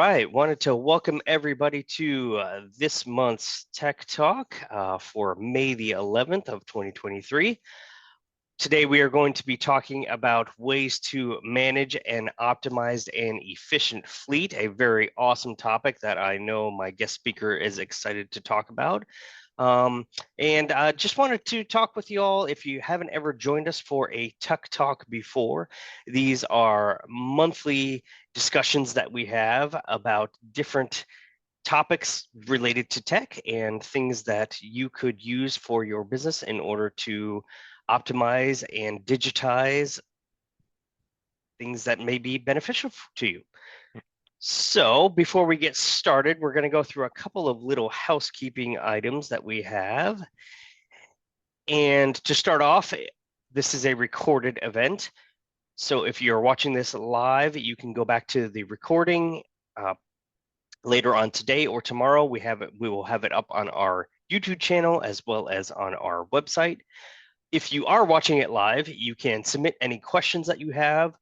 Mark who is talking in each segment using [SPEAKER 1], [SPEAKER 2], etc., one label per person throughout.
[SPEAKER 1] right, wanted to welcome everybody to this month's Tech Talk for May the 11th of 2023. Today we are going to be talking about ways to manage an optimized and efficient fleet, a very awesome topic that I know my guest speaker is excited to talk about. And just wanted to talk with you all. If you haven't ever joined us for a Tech Talk before, these are monthly discussions that we have about different topics related to tech and things that you could use for your business in order to optimize and digitize things that may be beneficial to you. So before we get started, we're going to go through a couple of little housekeeping items that we have. And to start off, this is a recorded event. So if you're watching this live, you can go back to the recording later on today or tomorrow. We will have it up on our YouTube channel as well as on our website. If you are watching it live, you can submit any questions that you have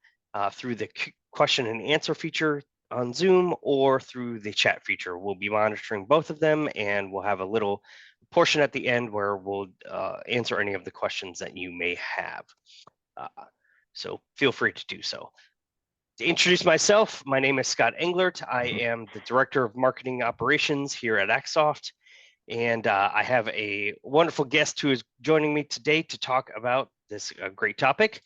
[SPEAKER 1] through the question and answer feature on Zoom or through the chat feature. We'll be monitoring both of them, and we'll have a little portion at the end where we'll answer any of the questions that you may have. So feel free to do so. To introduce myself, my name is Scott Englert. I am the Director of Marketing Operations here at Axsoft, and I have a wonderful guest who is joining me today to talk about this great topic.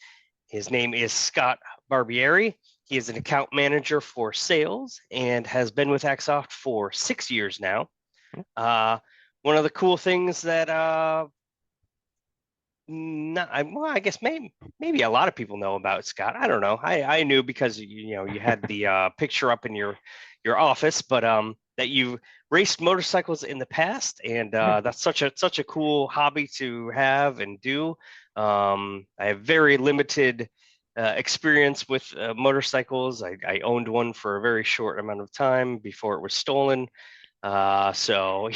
[SPEAKER 1] His name is Scott Barbieri. He is an account manager for sales and has been with Axsoft for 6 years now. One of the cool things that I guess maybe a lot of people know about Scott. I don't know. I knew because you had the picture up in your office, but that you raced motorcycles in the past, and that's such a cool hobby to have and do. I have very limited experience with motorcycles. I owned one for a very short amount of time before it was stolen. So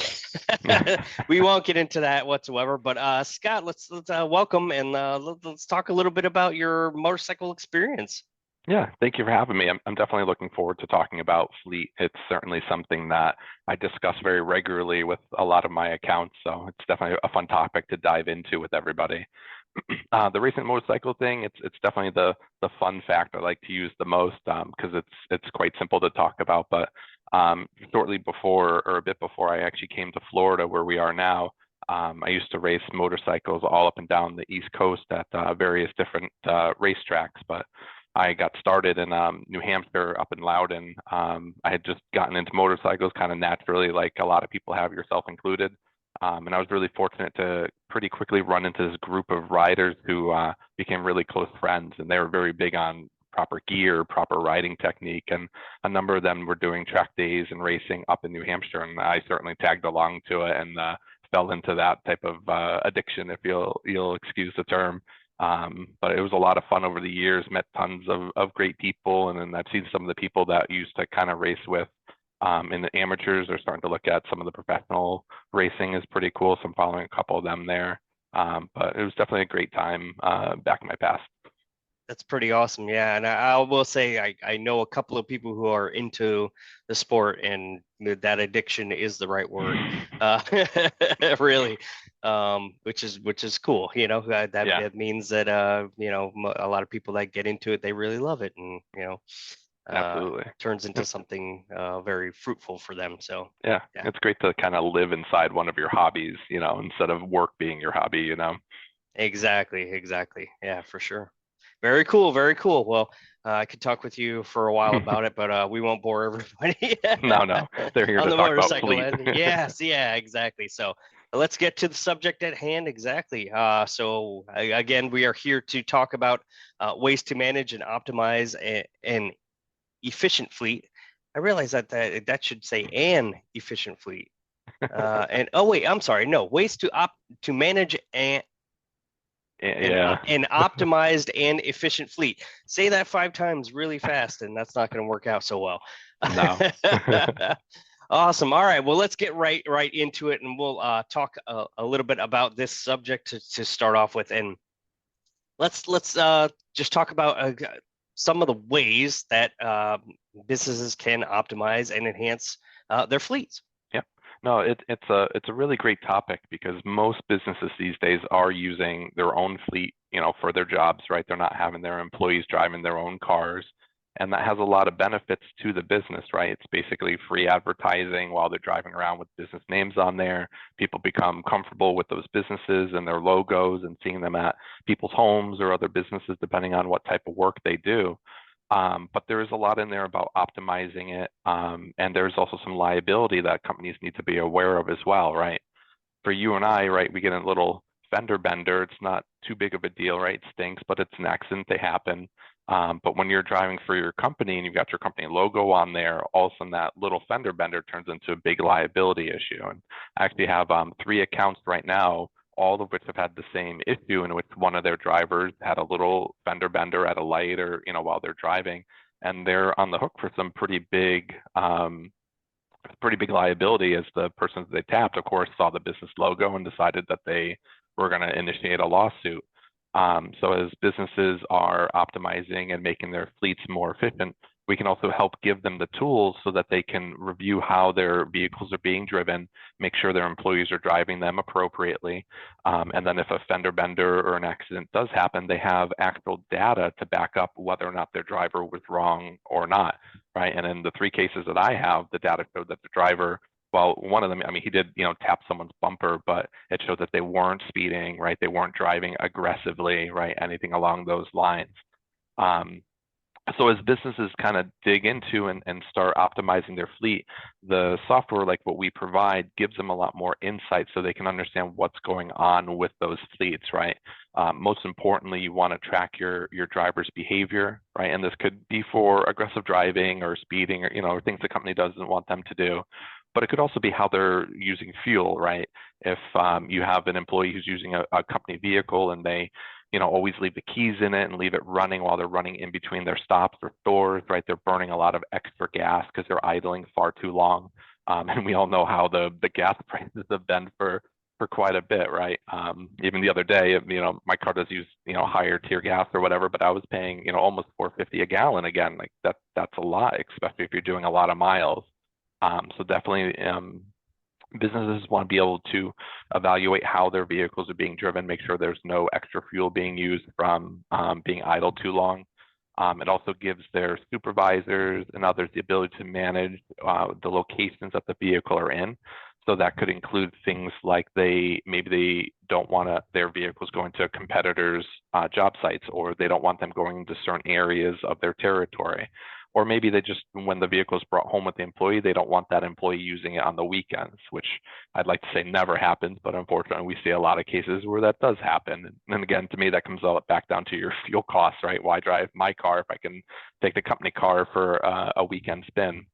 [SPEAKER 1] we won't get into that whatsoever. But Scott, let's welcome and let's talk a little bit about your motorcycle experience.
[SPEAKER 2] Yeah, thank you for having me. I'm definitely looking forward to talking about fleet. It's certainly something that I discuss very regularly with a lot of my accounts, so it's definitely a fun topic to dive into with everybody. The recent motorcycle thing, it's definitely the fun fact I like to use the most because it's quite simple to talk about. But shortly before, or a bit before I actually came to Florida, where we are now, I used to race motorcycles all up and down the East Coast at various different racetracks. But I got started in New Hampshire up in Loudon. I had just gotten into motorcycles kind of naturally, like a lot of people have, yourself included. And I was really fortunate to pretty quickly run into this group of riders who became really close friends, and they were very big on proper gear, proper riding technique, and a number of them were doing track days and racing up in New Hampshire, and I certainly tagged along to it and fell into that type of addiction, if you'll excuse the term. But it was a lot of fun over the years, met tons of great people, and then I've seen some of the people that used to kind of race with in the amateurs are starting to look at some of the professional racing is pretty cool. So I'm following a couple of them there. But it was definitely a great time back in my past.
[SPEAKER 1] That's pretty awesome. Yeah. And I will say I know a couple of people who are into the sport, and that addiction is the right word. Really, which is cool. That means that a lot of people that get into it, they really love it, and
[SPEAKER 2] absolutely
[SPEAKER 1] turns into something very fruitful for them. So
[SPEAKER 2] yeah, it's great to kind of live inside one of your hobbies, instead of work being your hobby.
[SPEAKER 1] Exactly. Yeah, for sure. Very cool. Well, I could talk with you for a while about it, but we won't bore everybody.
[SPEAKER 2] No, they're here
[SPEAKER 1] on
[SPEAKER 2] to
[SPEAKER 1] the
[SPEAKER 2] talk about
[SPEAKER 1] motorcycle
[SPEAKER 2] fleet.
[SPEAKER 1] end. Yes, yeah, exactly. So let's get to the subject at hand. Exactly. So again, we are here to talk about ways to manage and optimize an efficient fleet. I realize that should say an efficient fleet. And oh wait, I'm sorry. No, ways to manage an optimized and efficient fleet. Say that 5 times really fast, and that's not going to work out so well.
[SPEAKER 2] No.
[SPEAKER 1] Awesome. All right. Well, let's get right into it, and we'll talk a little bit about this subject to start off with. And let's just talk about some of the ways that businesses can optimize and enhance their fleets.
[SPEAKER 2] Yeah. No, it's a really great topic because most businesses these days are using their own fleet, for their jobs, right? They're not having their employees driving their own cars. And that has a lot of benefits to the business, right? It's basically free advertising while they're driving around with business names on there. People become comfortable with those businesses and their logos and seeing them at people's homes or other businesses, depending on what type of work they do. But there is a lot in there about optimizing it. And there's also some liability that companies need to be aware of as well, right? For you and I, right, we get a little fender bender. It's not too big of a deal, right? It stinks, but it's an accident. They happen. But when you're driving for your company and you've got your company logo on there, all of a sudden that little fender bender turns into a big liability issue. And I actually have 3 accounts right now, all of which have had the same issue in which one of their drivers had a little fender bender at a light or, while they're driving, and they're on the hook for some pretty big liability as the person that they tapped, of course, saw the business logo and decided that they were going to initiate a lawsuit. So as businesses are optimizing and making their fleets more efficient, we can also help give them the tools so that they can review how their vehicles are being driven, make sure their employees are driving them appropriately. And then if a fender bender or an accident does happen, they have actual data to back up whether or not their driver was wrong or not, right? And in the 3 cases that I have, the data showed that the driver, well, one of them, I mean, he did, tap someone's bumper, but it showed that they weren't speeding, right? They weren't driving aggressively, right? Anything along those lines. Um, so as businesses kind of dig into and start optimizing their fleet, the software like what we provide gives them a lot more insight so they can understand what's going on with those fleets, right? Most importantly, you want to track your driver's behavior, right? And this could be for aggressive driving or speeding or, things the company doesn't want them to do. But it could also be how they're using fuel, right? If you have an employee who's using a company vehicle and they always leave the keys in it and leave it running while they're running in between their stops or stores, right? They're burning a lot of extra gas because they're idling far too long. And we all know how the gas prices have been for quite a bit, right? Even the other day, my car does use, higher tier gas or whatever, but I was paying, almost 4.50 a gallon again. Like that's a lot, especially if you're doing a lot of miles. So definitely, businesses want to be able to evaluate how their vehicles are being driven, make sure there's no extra fuel being used from being idle too long. It also gives their supervisors and others the ability to manage the locations that the vehicle are in. So that could include things like maybe they don't want their vehicles going to competitors' job sites, or they don't want them going to certain areas of their territory. Or maybe they just, when the vehicle is brought home with the employee, they don't want that employee using it on the weekends, which I'd like to say never happens, but unfortunately we see a lot of cases where that does happen. And again, to me, that comes all back down to your fuel costs, right? Why drive my car if I can take the company car for a weekend spin?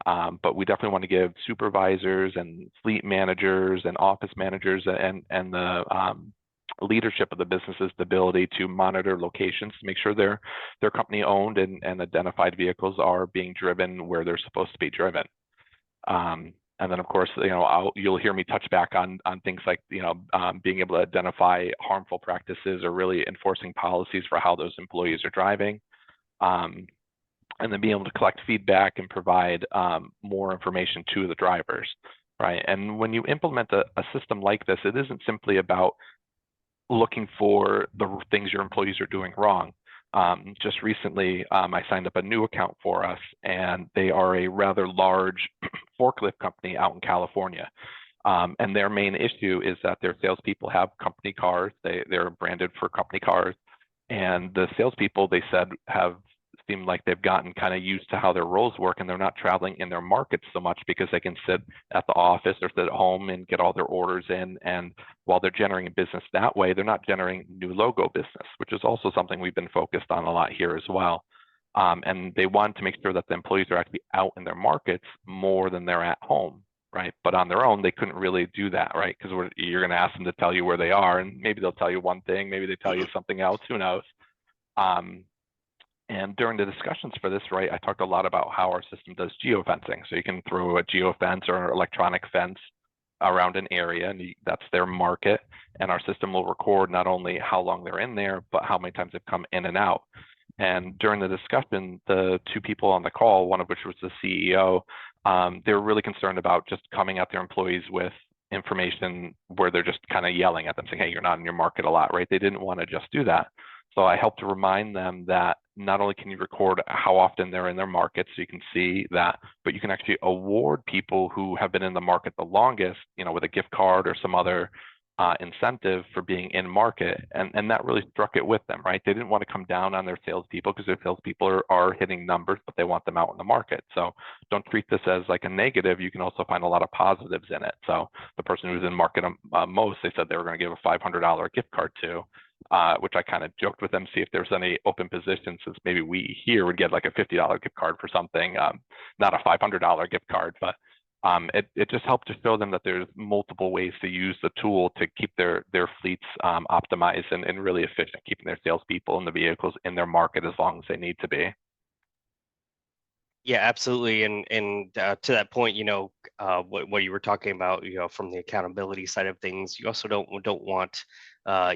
[SPEAKER 2] But we definitely want to give supervisors and fleet managers and office managers and the leadership of the businesses the ability to monitor locations to make sure their company owned and identified vehicles are being driven where they're supposed to be driven. And then of course, you'll hear me touch back on things like, being able to identify harmful practices or really enforcing policies for how those employees are driving. And then being able to collect feedback and provide more information to the drivers, right? And when you implement a system like this, it isn't simply about looking for the things your employees are doing wrong. Just recently, I signed up a new account for us, and they are a rather large forklift company out in California. And their main issue is that their salespeople have company cars. They're branded for company cars. And the salespeople, they said, have seemed like they've gotten kind of used to how their roles work, and they're not traveling in their markets so much because they can sit at the office or sit at home and get all their orders in. And while they're generating business that way, they're not generating new logo business, which is also something we've been focused on a lot here as well. And they want to make sure that the employees are actually out in their markets more than they're at home, right? But on their own, they couldn't really do that, right? Because you're going to ask them to tell you where they are, and maybe they'll tell you one thing, maybe they tell you something else, who knows? And during the discussions for this, right, I talked a lot about how our system does geofencing. So you can throw a geofence or an electronic fence around an area, and that's their market. And our system will record not only how long they're in there, but how many times they've come in and out. And during the discussion, the two people on the call, one of which was the CEO, they were really concerned about just coming at their employees with information where they're just kind of yelling at them saying, hey, you're not in your market a lot, right? They didn't want to just do that. So I helped to remind them that not only can you record how often they're in their market so you can see that, but you can actually award people who have been in the market the longest, with a gift card or some other incentive for being in market. And that really struck it with them, right? They didn't want to come down on their salespeople because their salespeople are hitting numbers, but they want them out in the market. So don't treat this as like a negative. You can also find a lot of positives in it. So the person who's in market most, they said they were going to give a $500 gift card to, which I kind of joked with them, see if there's any open positions, since maybe we here would get like a $50 gift card for something, not a $500 gift card, but it just helped to show them that there's multiple ways to use the tool to keep their fleets optimized and really efficient, keeping their salespeople and the vehicles in their market as long as they need to be.
[SPEAKER 1] Yeah, absolutely. And to that point, what you were talking about, from the accountability side of things, you also don't want,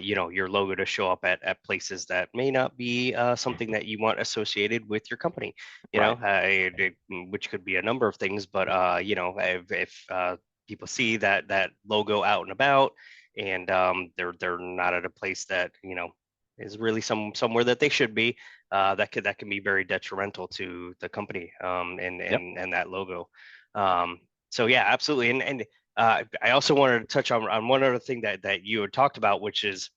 [SPEAKER 1] your logo to show up at places that may not be something that you want associated with your company.
[SPEAKER 2] Right.
[SPEAKER 1] Which could be a number of things, but if people see that logo out and about, and they're not at a place that is really somewhere that they should be, that can be very detrimental to the company, and
[SPEAKER 2] Yep.
[SPEAKER 1] that logo. So yeah, absolutely. And I also wanted to touch on one other thing that you had talked about, which is,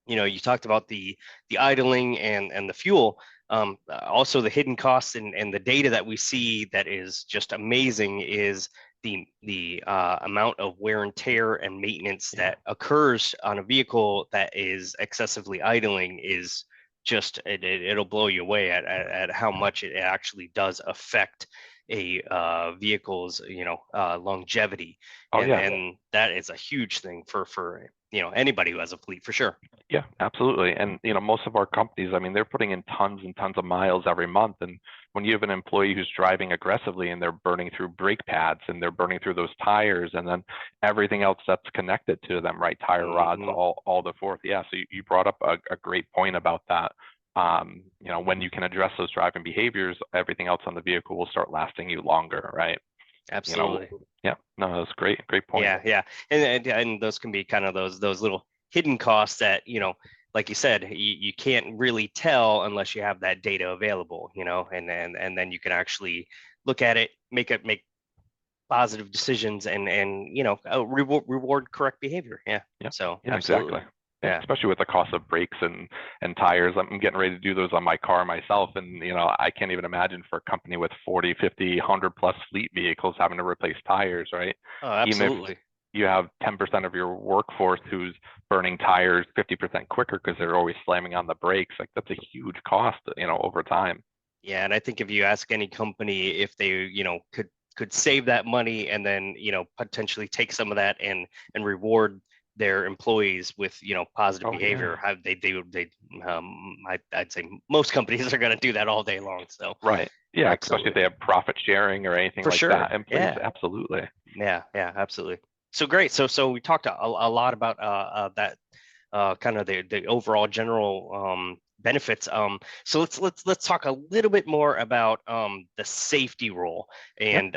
[SPEAKER 1] you talked about the idling and the fuel. Also the hidden costs and the data that we see that is just amazing is the amount of wear and tear and maintenance
[SPEAKER 2] Yeah.
[SPEAKER 1] that occurs on a vehicle that is excessively idling is just it'll blow you away at how much it actually does affect a vehicle's longevity,
[SPEAKER 2] Oh
[SPEAKER 1] and
[SPEAKER 2] yeah.
[SPEAKER 1] that is a huge thing for anybody who has a fleet, for sure.
[SPEAKER 2] Yeah, absolutely. And most of our companies, I mean, they're putting in tons and tons of miles every month. And when you have an employee who's driving aggressively and they're burning through brake pads and they're burning through those tires and then everything else that's connected to them, right? Tire rods,
[SPEAKER 1] Hmm.
[SPEAKER 2] all the forth. Yeah. So you brought up a great point about that. When you can address those driving behaviors, everything else on the vehicle will start lasting you longer, right? You know,
[SPEAKER 1] Absolutely.
[SPEAKER 2] yeah, no, that's great. Great point.
[SPEAKER 1] Yeah, yeah. And those can be kind of those little hidden costs that, like you said, you can't really tell unless you have that data available, and then you can actually look at it, make positive decisions, and reward correct behavior. Yeah.
[SPEAKER 2] Yeah,
[SPEAKER 1] So
[SPEAKER 2] yeah, exactly.
[SPEAKER 1] absolutely.
[SPEAKER 2] Yeah,
[SPEAKER 1] Yeah.
[SPEAKER 2] especially with the cost of brakes and tires. I'm getting ready to do those on my car myself, and I can't even imagine for a company with 40, 50, 100 plus fleet vehicles having to replace tires, right?
[SPEAKER 1] Oh,
[SPEAKER 2] Even if
[SPEAKER 1] absolutely.
[SPEAKER 2] you have 10% of your workforce who's burning tires 50% quicker because they're always slamming on the brakes, like that's a huge cost, over time.
[SPEAKER 1] Yeah, and I think if you ask any company if they, could save that money and then, potentially take some of that and reward their employees with, positive
[SPEAKER 2] Oh yeah.
[SPEAKER 1] behavior, how they I'd say most companies are going to do that all day long. So
[SPEAKER 2] Right. Yeah, especially if
[SPEAKER 1] absolutely,
[SPEAKER 2] they have profit sharing or anything
[SPEAKER 1] for
[SPEAKER 2] like
[SPEAKER 1] sure.
[SPEAKER 2] that in place.
[SPEAKER 1] Yeah,
[SPEAKER 2] Absolutely.
[SPEAKER 1] yeah, yeah, absolutely. So great. So we talked a lot about that, kind of the overall general benefits. So let's talk a little bit more about the safety role,
[SPEAKER 2] Yeah.
[SPEAKER 1] and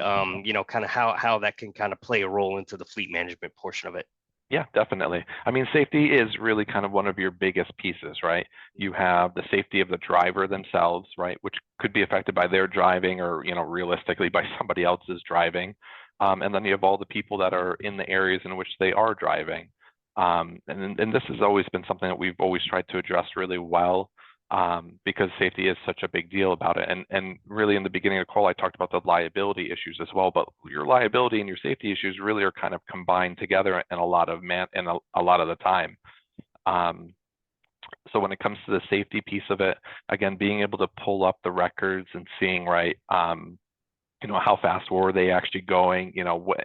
[SPEAKER 1] kind of how that can kind of play a role into the fleet management portion of it.
[SPEAKER 2] Yeah, definitely. I mean, safety is really kind of one of your biggest pieces, right? You have the safety of the driver themselves, right, which could be affected by their driving or, realistically by somebody else's driving. And then you have all the people that are in the areas in which they are driving. And this has always been something that we've always tried to address really well, because safety is such a big deal about it. And really in the beginning of the call, I talked about the liability issues as well, but your liability and your safety issues really are kind of combined together in a lot of a lot of the time. Um, so when it comes to the safety piece of it, again, being able to pull up the records and seeing, right, how fast were they actually going?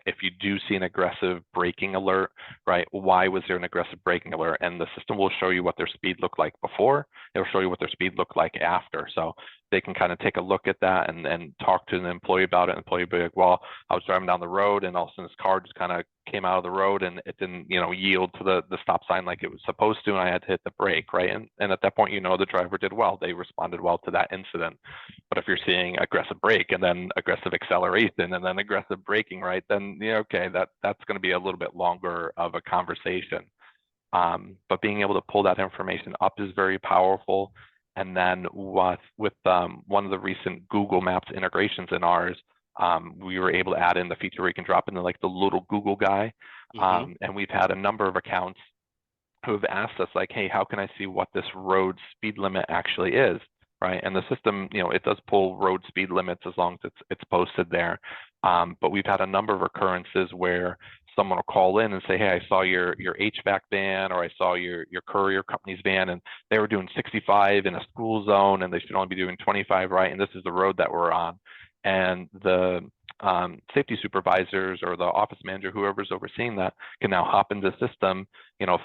[SPEAKER 2] If you do see an aggressive braking alert, right? Why was there an aggressive braking alert? And the system will show you what their speed looked like before. It'll show you what their speed looked like after. So they can kind of take a look at that and talk to an employee about it. And the employee will be like, well, I was driving down the road and all of a sudden this car just kind of came out of the road and it didn't, yield to the stop sign like it was supposed to, and I had to hit the brake, right? And at that point, the driver did well. They responded well to that incident. But if you're seeing aggressive brake and then aggressive acceleration and then aggressive braking, right, then okay, that's going to be a little bit longer of a conversation. But being able to pull that information up is very powerful. And then with one of the recent Google Maps integrations in ours, we were able to add in the feature where you can drop in the little Google guy. And we've had a number of accounts who have asked us like, hey, how can I see what this road speed limit actually is, right? And the system, it does pull road speed limits as long as it's posted there. But we've had a number of occurrences where someone will call in and say, hey, I saw your HVAC van, or I saw your courier company's van, and they were doing 65 in a school zone, and they should only be doing 25, right? And this is the road that we're on. And the safety supervisors or the office manager, whoever's overseeing that, can now hop into the system,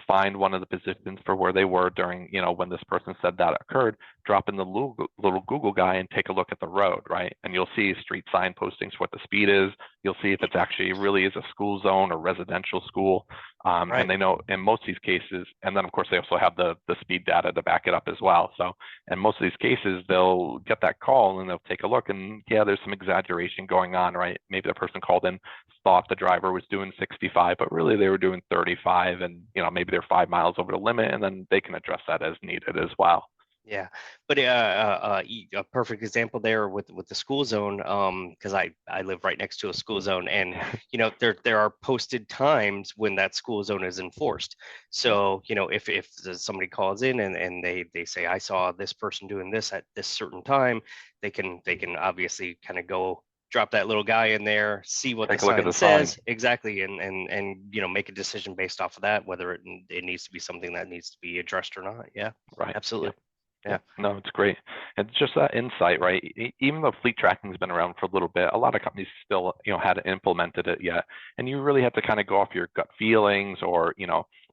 [SPEAKER 2] find one of the positions for where they were during, when this person said that occurred, drop in the little Google guy and take a look at the road, right? And you'll see street sign postings, what the speed is. You'll see if it's actually really is a school zone or residential school.
[SPEAKER 1] Right.
[SPEAKER 2] And they know in most of these cases, and then of course they also have the speed data to back it up as well. So in most of these cases, they'll get that call and they'll take a look, and yeah, there's some exaggeration going on, right? Maybe the person called in, thought the driver was doing 65, but really they were doing 35, and maybe they're 5 miles over the limit, and then they can address that as needed as well.
[SPEAKER 1] Yeah, but a perfect example there with the school zone, because I live right next to a school zone, and there are posted times when that school zone is enforced. So if somebody calls in and they say, I saw this person doing this at this certain time, they can obviously kind of go drop that little guy in there, see what the sign says exactly, and make a decision based off of that, whether it needs to be something that needs to be addressed or not. Yeah,
[SPEAKER 2] right,
[SPEAKER 1] absolutely.
[SPEAKER 2] Yeah, no, it's great. It's just that insight, right? Even though fleet tracking has been around for a little bit, a lot of companies still, hadn't implemented it yet. And you really have to kind of go off your gut feelings, or,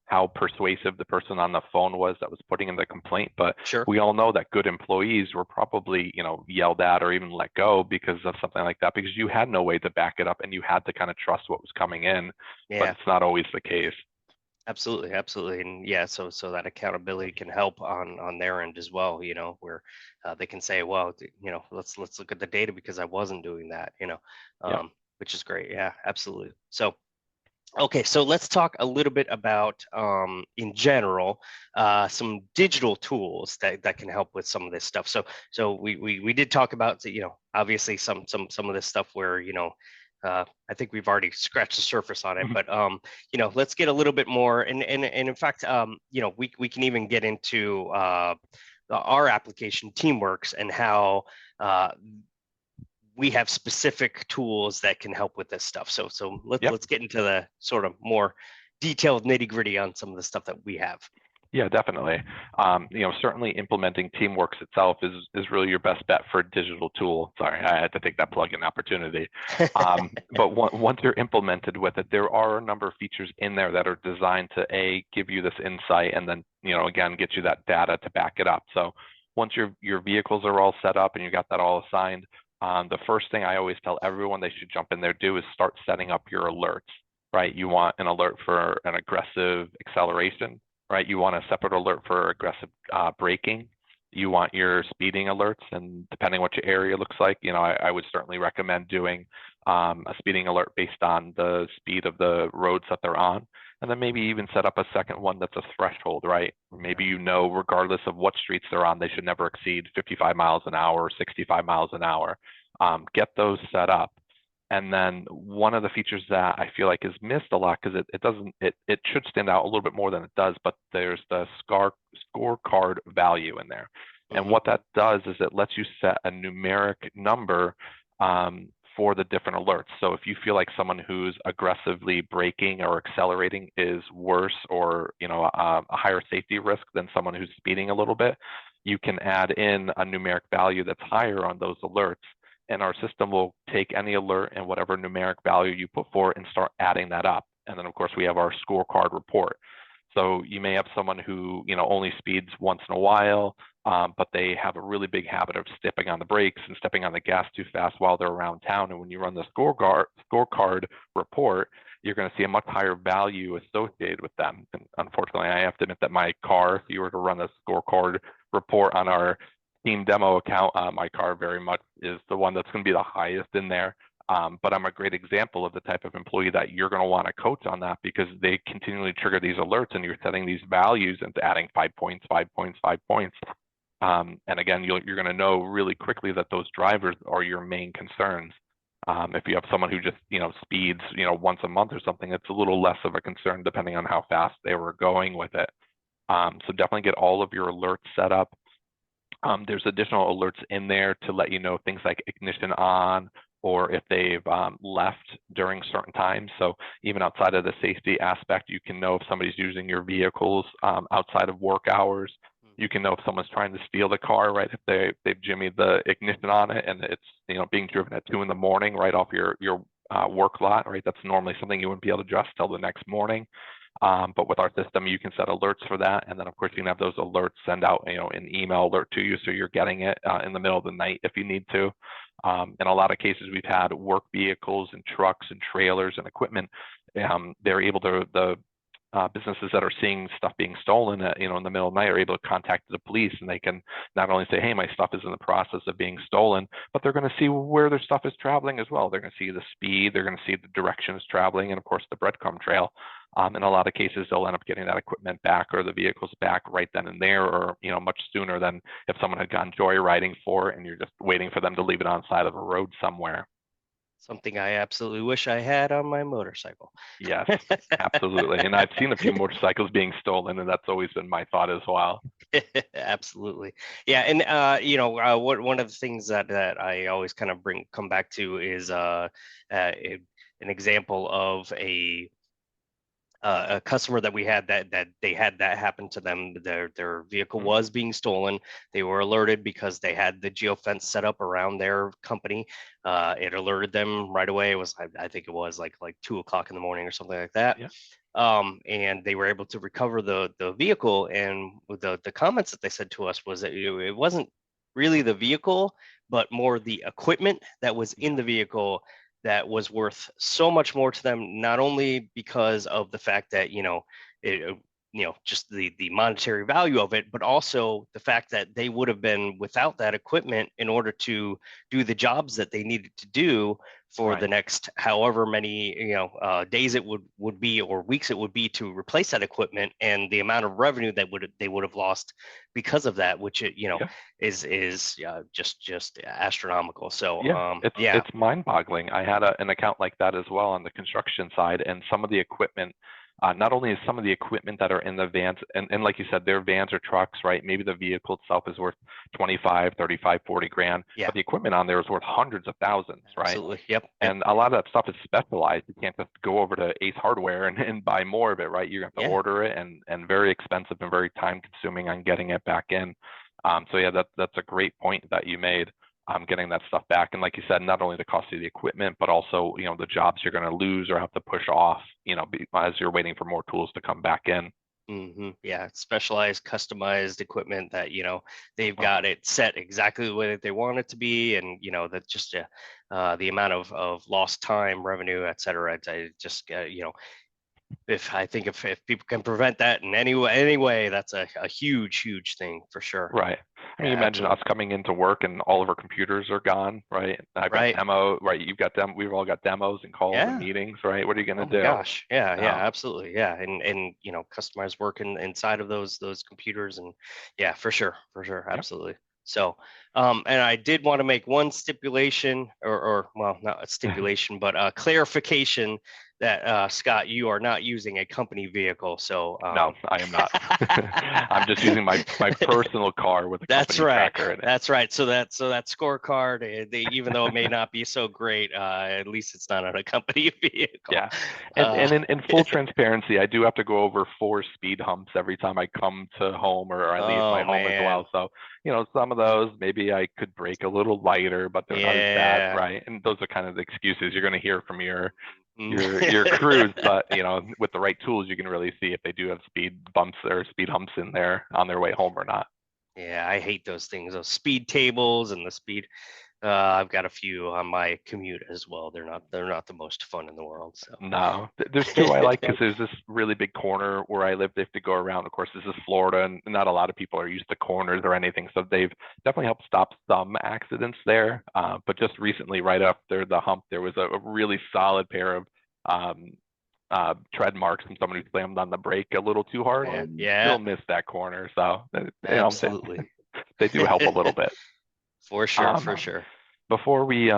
[SPEAKER 2] how persuasive the person on the phone was that was putting in the complaint. But
[SPEAKER 1] Sure.
[SPEAKER 2] We all know that good employees were probably, yelled at or even let go because of something like that, because you had no way to back it up and you had to kind of trust what was coming in.
[SPEAKER 1] Yeah.
[SPEAKER 2] But it's not always the case.
[SPEAKER 1] Absolutely, and yeah, so that accountability can help on their end as well. Where they can say, well, let's look at the data because I wasn't doing that.
[SPEAKER 2] Yeah.
[SPEAKER 1] Which is great. Yeah, absolutely. So. Okay, so let's talk a little bit about, in general, some digital tools that can help with some of this stuff. So we did talk about, obviously some of this stuff where, I think we've already scratched the surface on it, but let's get a little bit more, and in fact, we can even get into our application Teamworks and how we have specific tools that can help with this stuff. So let's get into the sort of more detailed nitty gritty on some of the stuff that we have.
[SPEAKER 2] Yeah, definitely. Certainly implementing Teamworks itself is really your best bet for a digital tool. Sorry, I had to take that plug-in opportunity. But once you're implemented with it, there are a number of features in there that are designed to give you this insight, and then again get you that data to back it up. So once your vehicles are all set up and you got that all assigned, the first thing I always tell everyone they should jump in there do is start setting up your alerts. Right, you want an alert for an aggressive acceleration. Right, you want a separate alert for aggressive braking. You want your speeding alerts, and depending what your area looks like, I would certainly recommend doing a speeding alert based on the speed of the roads that they're on, and then maybe even set up a second one that's a threshold, right? Maybe regardless of what streets they're on, they should never exceed 55 miles an hour or 65 miles an hour. Get those set up. And then one of the features that I feel like is missed a lot, because it should stand out a little bit more than it does, but there's the scorecard value in there. And what that does is it lets you set a numeric number for the different alerts. So if you feel like someone who's aggressively braking or accelerating is worse, or a higher safety risk than someone who's speeding a little bit, you can add in a numeric value that's higher on those alerts. And our system will take any alert and whatever numeric value you put for it and start adding that up. And then of course we have our scorecard report. So you may have someone who only speeds once in a while, but they have a really big habit of stepping on the brakes and stepping on the gas too fast while they're around town. And when you run the scorecard report, you're going to see a much higher value associated with them. And unfortunately, I have to admit that my car, if you were to run a scorecard report on our team demo account, my car very much is the one that's going to be the highest in there. But I'm a great example of the type of employee that you're going to want to coach on that, because they continually trigger these alerts and you're setting these values and adding 5 points, 5 points, 5 points. And again, you're going to know really quickly that those drivers are your main concerns. If you have someone who just speeds once a month or something, it's a little less of a concern depending on how fast they were going with it. So definitely get all of your alerts set up. There's additional alerts in there to let you know things like ignition on, or if they've left during certain times. So even outside of the safety aspect, you can know if somebody's using your vehicles outside of work hours. You can know if someone's trying to steal the car, right? If they've jimmied the ignition on it and it's being driven at 2 a.m. right off your work lot, right? That's normally something you wouldn't be able to adjust till the next morning. But with our system, you can set alerts for that. And then of course you can have those alerts send out, an email alert to you. So you're getting it in the middle of the night if you need to. In a lot of cases, we've had work vehicles and trucks and trailers and equipment. They're able to, the businesses that are seeing stuff being stolen in the middle of the night are able to contact the police, and they can not only say, hey, my stuff is in the process of being stolen, but they're going to see where their stuff is traveling as well. They're going to see the speed, they're going to see the direction it's traveling, and of course the breadcrumb trail. In a lot of cases, they'll end up getting that equipment back or the vehicles back right then and there, or much sooner than if someone had gone joyriding for it and you're just waiting for them to leave it on the side of a road somewhere.
[SPEAKER 1] Something I absolutely wish I had on my motorcycle.
[SPEAKER 2] Yes, absolutely. And I've seen a few motorcycles being stolen, and that's always been my thought as well.
[SPEAKER 1] Absolutely. Yeah. And, one of the things that I always kind of come back to is an example of a customer that we had that they had that happen to them. Their vehicle
[SPEAKER 2] Mhm.
[SPEAKER 1] was being stolen. They were alerted because they had the geofence set up around their company. It alerted them right away. It was I think it was like 2 o'clock in the morning or something like that.
[SPEAKER 2] Yeah.
[SPEAKER 1] And they were able to recover the vehicle. And the comments that they said to us was that it wasn't really the vehicle, but more the equipment that was in
[SPEAKER 2] Yeah.
[SPEAKER 1] the vehicle that was worth so much more to them, not only because of the fact that it, just the monetary value of it, but also the fact that they would have been without that equipment in order to do the jobs that they needed to do for the
[SPEAKER 2] Right.
[SPEAKER 1] next however many days it would be, or weeks it would be, to replace that equipment, and the amount of revenue that they would have lost because of that, which
[SPEAKER 2] Yeah.
[SPEAKER 1] is just astronomical. So
[SPEAKER 2] Yeah,
[SPEAKER 1] yeah.
[SPEAKER 2] it's mind-boggling. I had an account like that as well on the construction side, and some of the equipment, not only is some of the equipment that are in the vans, and like you said, they're vans or trucks, right? Maybe the vehicle itself is worth 25, 35, 40 grand,
[SPEAKER 1] Yeah,
[SPEAKER 2] but the equipment on there is worth hundreds of thousands, right?
[SPEAKER 1] absolutely. Yep.
[SPEAKER 2] And a lot of that stuff is specialized. You can't just go over to Ace Hardware and buy more of it, right? You have to
[SPEAKER 1] Yeah.
[SPEAKER 2] order it, and very expensive and very time consuming on getting it back in. So yeah, that's a great point that you made. Getting that stuff back, and like you said, not only the cost of the equipment, but also the jobs you're going to lose or have to push off, as you're waiting for more tools to come back in.
[SPEAKER 1] Yeah, specialized, customized equipment that they've
[SPEAKER 2] Oh,
[SPEAKER 1] got it set exactly the way that they want it to be, and that just the amount of lost time, revenue, et cetera. I just if I think if people can prevent that in any way, that's a huge thing for sure.
[SPEAKER 2] right. I mean,
[SPEAKER 1] Yeah,
[SPEAKER 2] you mentioned us
[SPEAKER 1] absolutely.
[SPEAKER 2] coming into work and all of our computers are gone, right? I've got
[SPEAKER 1] Right.
[SPEAKER 2] demo, right? You've got them. We've all got demos and calls and
[SPEAKER 1] Yeah.
[SPEAKER 2] meetings, right? What are you going
[SPEAKER 1] Oh
[SPEAKER 2] to
[SPEAKER 1] my
[SPEAKER 2] do?
[SPEAKER 1] gosh. Yeah,
[SPEAKER 2] Um,
[SPEAKER 1] absolutely. Yeah. And customized work inside of those computers. And yeah, for sure.
[SPEAKER 2] yeah.
[SPEAKER 1] Absolutely. So and I did want to make one stipulation, or well, not a stipulation, but a clarification that Scott, you are not using a company vehicle. So
[SPEAKER 2] No, I am not. I'm just using my personal car with a
[SPEAKER 1] that's
[SPEAKER 2] company
[SPEAKER 1] right.
[SPEAKER 2] tracker in it.
[SPEAKER 1] That's right. So that scorecard, even though it may not be so great, at least it's not on a company vehicle.
[SPEAKER 2] Yeah. And
[SPEAKER 1] Uh,
[SPEAKER 2] in full transparency, I do have to go over 4 speed humps every time I come to home or I leave my
[SPEAKER 1] oh
[SPEAKER 2] home as
[SPEAKER 1] man.
[SPEAKER 2] well. So, some of those maybe I could brake a little lighter, but they're not as bad,
[SPEAKER 1] Yeah.
[SPEAKER 2] right? And those are kind of the excuses you're going to hear from your
[SPEAKER 1] Mhm.
[SPEAKER 2] your crews, but with the right tools, you can really see if they do have speed bumps or speed humps in there on their way home or not.
[SPEAKER 1] Yeah, I hate those things, those speed tables and the speed. I've got a few on my commute as well. They're not the most fun in the world. So
[SPEAKER 2] No, there's two I like because there's this really big corner where I live. They have to go around. Of course, this is Florida, and not a lot of people are used to corners or anything. So they've definitely helped stop some accidents there. But just recently, right after the hump, there was a really solid pair of um, tread marks from someone who slammed on the brake a little too hard
[SPEAKER 1] yeah,
[SPEAKER 2] and
[SPEAKER 1] yeah,
[SPEAKER 2] still missed that corner. So
[SPEAKER 1] absolutely.
[SPEAKER 2] they do help a little bit.
[SPEAKER 1] For sure,
[SPEAKER 2] Um,
[SPEAKER 1] for sure.
[SPEAKER 2] before we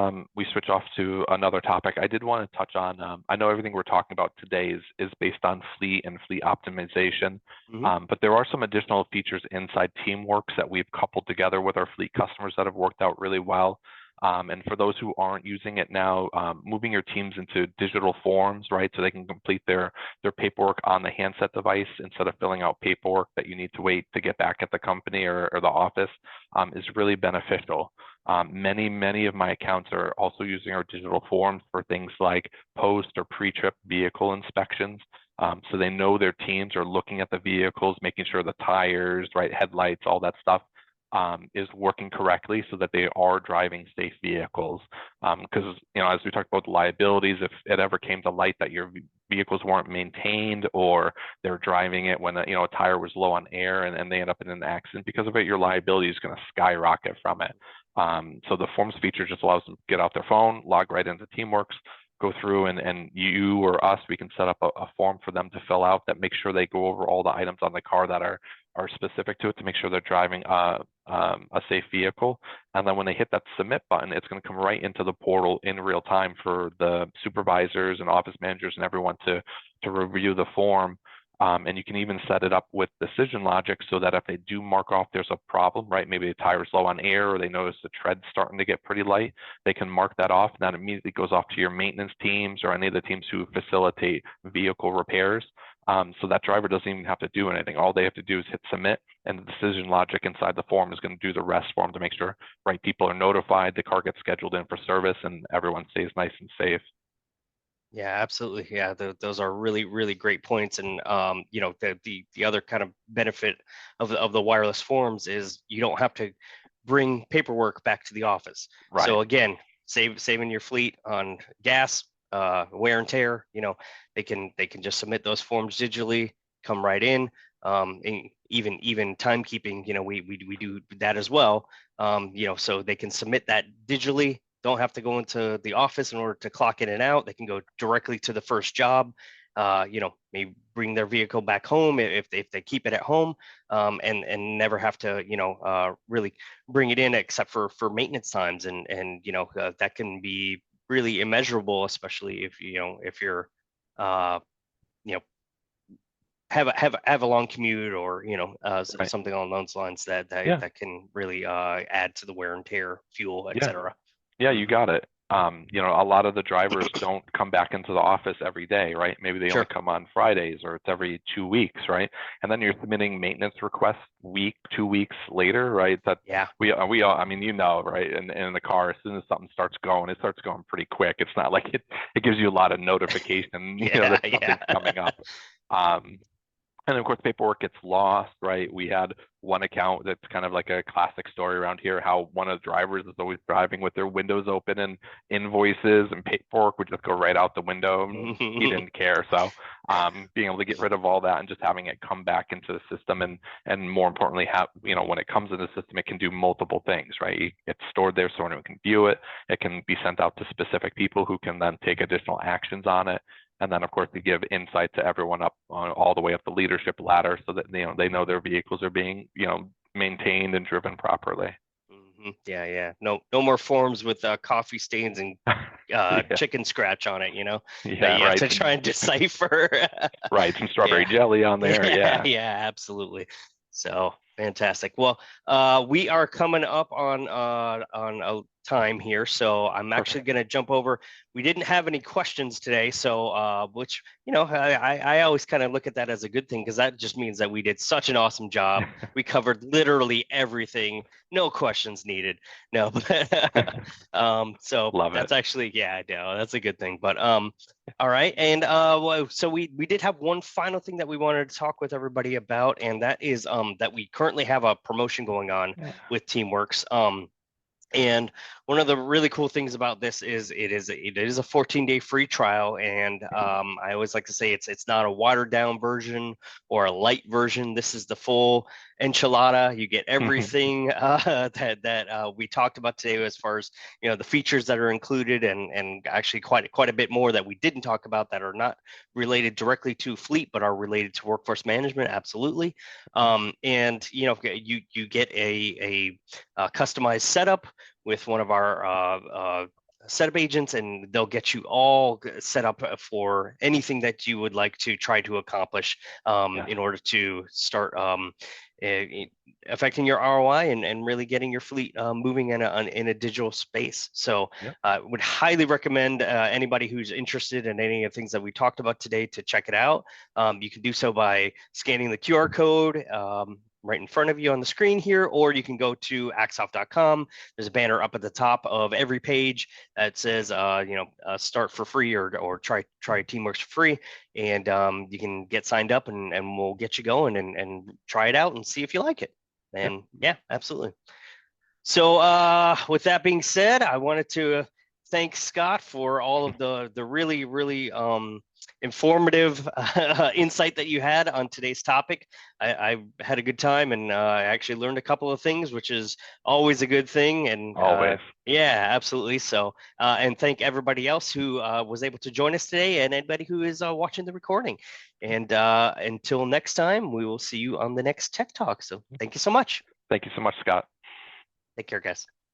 [SPEAKER 2] switch off to another topic, I did want to touch on. I know everything we're talking about today is based on fleet and fleet optimization,
[SPEAKER 1] Hmm.
[SPEAKER 2] but there are some additional features inside Teamworks that we've coupled together with our fleet customers that have worked out really well. And for those who aren't using it now, moving your teams into digital forms, right, so they can complete their paperwork on the handset device instead of filling out paperwork that you need to wait to get back at the company or the office, is really beneficial. Many of my accounts are also using our digital forms for things like post or pre-trip vehicle inspections. So they know their teams are looking at the vehicles, making sure the tires, right, headlights, all that stuff is working correctly so that they are driving safe vehicles. Because, as we talked about liabilities, if it ever came to light that your vehicles weren't maintained or they're driving it when a tire was low on air and they end up in an accident because of it, your liability is going to skyrocket from it. So the forms feature just allows them to get out their phone, log right into Teamworks, go through and you or us, we can set up a form for them to fill out that makes sure they go over all the items on the car that are specific to it to make sure they're driving a safe vehicle. And then when they hit that submit button, it's going to come right into the portal in real time for the supervisors and office managers and everyone to review the form. And you can even set it up with decision logic so that if they do mark off there's a problem, right? Maybe the tire's low on air or they notice the tread's starting to get pretty light, they can mark that off and that immediately goes off to your maintenance teams or any of the teams who facilitate vehicle repairs. So that driver doesn't even have to do anything. All they have to do is hit submit and the decision logic inside the form is going to do the rest for them to make sure right people are notified, the car gets scheduled in for service and everyone stays nice and safe.
[SPEAKER 1] Yeah, absolutely. Yeah, those are really, really great points. And the other kind of benefit of the wireless forms is you don't have to bring paperwork back to the office.
[SPEAKER 2] Right.
[SPEAKER 1] So again, saving your fleet on gas, wear and tear. They can just submit those forms digitally, come right in. And even timekeeping, we do that as well. So they can submit that digitally, don't have to go into the office in order to clock in and out. They can go directly to the first job. Maybe bring their vehicle back home if they keep it at home, and never have to really bring it in except for maintenance times, and that can be really immeasurable, especially if you're uh, you know have a long commute, or
[SPEAKER 2] Right.
[SPEAKER 1] something along those lines that that,
[SPEAKER 2] Yeah.
[SPEAKER 1] that can really add to the wear and tear, fuel,
[SPEAKER 2] Yeah.
[SPEAKER 1] etc.
[SPEAKER 2] Yeah, you
[SPEAKER 1] Hmm.
[SPEAKER 2] got it. A lot of the drivers don't come back into the office every day, right? Maybe they only
[SPEAKER 1] Sure.
[SPEAKER 2] come on Fridays or it's every 2 weeks, right? And then you're submitting maintenance requests week, 2 weeks later, right? That
[SPEAKER 1] Yeah.
[SPEAKER 2] we all, I mean, right? And in the car, as soon as something starts going, it starts going pretty quick. It's not like it gives you a lot of notification,
[SPEAKER 1] Yeah.
[SPEAKER 2] that
[SPEAKER 1] Yeah.
[SPEAKER 2] something's coming up. Um, and of course, paperwork gets lost, right? We had one account that's kind of like a classic story around here, how one of the drivers is always driving with their windows open and invoices and paperwork would just go right out the window. And he didn't care. So being able to get rid of all that and just having it come back into the system and more importantly, have, when it comes in the system, it can do multiple things, right? It's stored there so anyone can view it. It can be sent out to specific people who can then take additional actions on it. And then, of course, we give insight to everyone up all the way up the leadership ladder so that they know their vehicles are being maintained and driven properly.
[SPEAKER 1] Yeah, yeah. No more forms with coffee stains and
[SPEAKER 2] Yeah,
[SPEAKER 1] chicken scratch on it, that
[SPEAKER 2] yeah,
[SPEAKER 1] you have
[SPEAKER 2] right.
[SPEAKER 1] to try and decipher.
[SPEAKER 2] Right, some strawberry
[SPEAKER 1] Yeah.
[SPEAKER 2] jelly on there.
[SPEAKER 1] Yeah,
[SPEAKER 2] Yeah,
[SPEAKER 1] yeah, absolutely. So fantastic. Well, we are coming up on time here, so I'm actually
[SPEAKER 2] Perfect.
[SPEAKER 1] going to jump over. We didn't have any questions today, so which I always kind of look at that as a good thing, because that just means that we did such an awesome job. We covered literally everything, no questions needed. No, but so
[SPEAKER 2] Love it.
[SPEAKER 1] that's actually, yeah, I know that's a good thing. But all right, and so we did have one final thing that we wanted to talk with everybody about, and that is that we currently have a promotion going on
[SPEAKER 2] Yeah.
[SPEAKER 1] with Teamworks. And one of the really cool things about this is it is a 14-day free trial, and I always like to say it's not a watered down version or a light version. This is the full enchilada. You get everything that we talked about today, as far as the features that are included, and actually quite a bit more that we didn't talk about that are not related directly to fleet but are related to workforce management. Absolutely. And you get a customized setup with one of our setup agents, and they'll get you all set up for anything that you would like to try to accomplish
[SPEAKER 2] Yes.
[SPEAKER 1] in order to start affecting your ROI and really getting your fleet moving in a digital space. So
[SPEAKER 2] Yep.
[SPEAKER 1] would highly recommend anybody who's interested in any of the things that we talked about today to check it out. You can do so by scanning the QR code right in front of you on the screen here, or you can go to axoff.com. There's a banner up at the top of every page that says, start for free, or try Teamworks for free, and you can get signed up, and we'll get you going and try it out and see if you like it.
[SPEAKER 2] Yep.
[SPEAKER 1] And yeah, absolutely. So with that being said, I wanted to thank Scott for all of the really, really informative insight that you had on today's topic. I had a good time, and I actually learned a couple of things, which is always a good thing. And
[SPEAKER 2] Always.
[SPEAKER 1] yeah, absolutely. So and thank everybody else who was able to join us today, and anybody who is watching the recording. And until next time, we will see you on the next Tech Talk. So thank you so much.
[SPEAKER 2] Thank you so much, Scott.
[SPEAKER 1] Take care, guys.